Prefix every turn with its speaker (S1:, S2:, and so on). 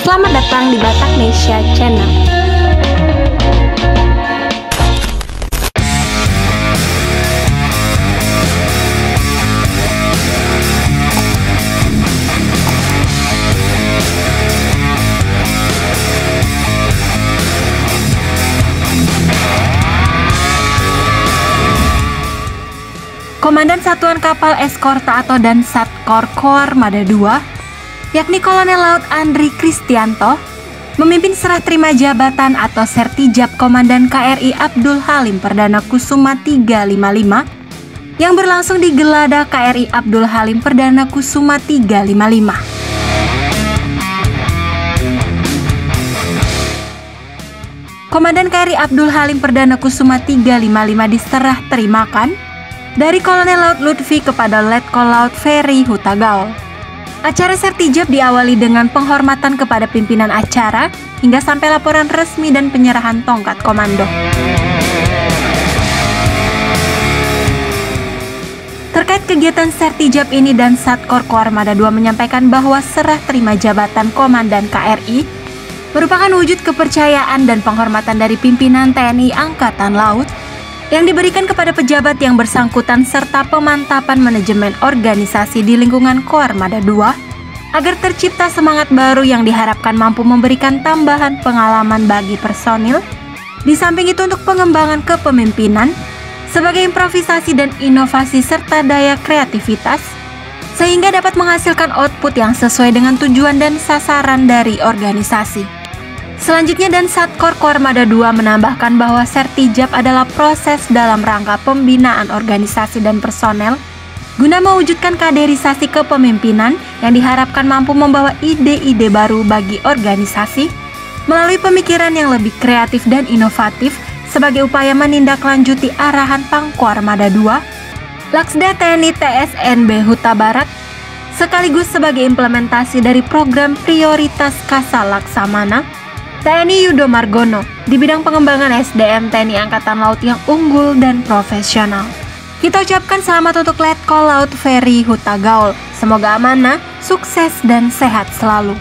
S1: selamat datang di Bataknesia Channel. Komandan Satuan Kapal Eskorta atau Dansatkor Koarmada II, yakni Kolonel Laut Andri Kristianto, memimpin serah terima jabatan atau Sertijab Komandan KRI Abdul Halim Perdana Kusuma 355 yang berlangsung di Gelada KRI Abdul Halim Perdana Kusuma 355. Komandan KRI Abdul Halim Perdana Kusuma 355 diserah terimakan dari Kolonel Laut Lutfi kepada Letkol Laut Ferry Hutagaul. Acara Sertijab diawali dengan penghormatan kepada pimpinan acara hingga sampai laporan resmi dan penyerahan tongkat komando. Terkait kegiatan Sertijab ini, Dansatkor Koarmada II menyampaikan bahwa serah terima jabatan Komandan KRI merupakan wujud kepercayaan dan penghormatan dari pimpinan TNI Angkatan Laut yang diberikan kepada pejabat yang bersangkutan serta pemantapan manajemen organisasi di lingkungan Koarmada II agar tercipta semangat baru yang diharapkan mampu memberikan tambahan pengalaman bagi personil. Di samping itu untuk pengembangan kepemimpinan sebagai improvisasi dan inovasi serta daya kreativitas sehingga dapat menghasilkan output yang sesuai dengan tujuan dan sasaran dari organisasi. Selanjutnya, Dansatkor Koarmada II menambahkan bahwa Sertijab adalah proses dalam rangka pembinaan organisasi dan personel guna mewujudkan kaderisasi kepemimpinan yang diharapkan mampu membawa ide-ide baru bagi organisasi melalui pemikiran yang lebih kreatif dan inovatif sebagai upaya menindaklanjuti arahan Pangkoarmada II, Laksda TNI TSNB Huta Barat, sekaligus sebagai implementasi dari program prioritas Kasal Laksamana TNI Yudo Margono di bidang pengembangan SDM TNI Angkatan Laut yang unggul dan profesional. Kita ucapkan selamat untuk Letkol Laut Ferry Hutagaul. Semoga amanah, sukses, dan sehat selalu.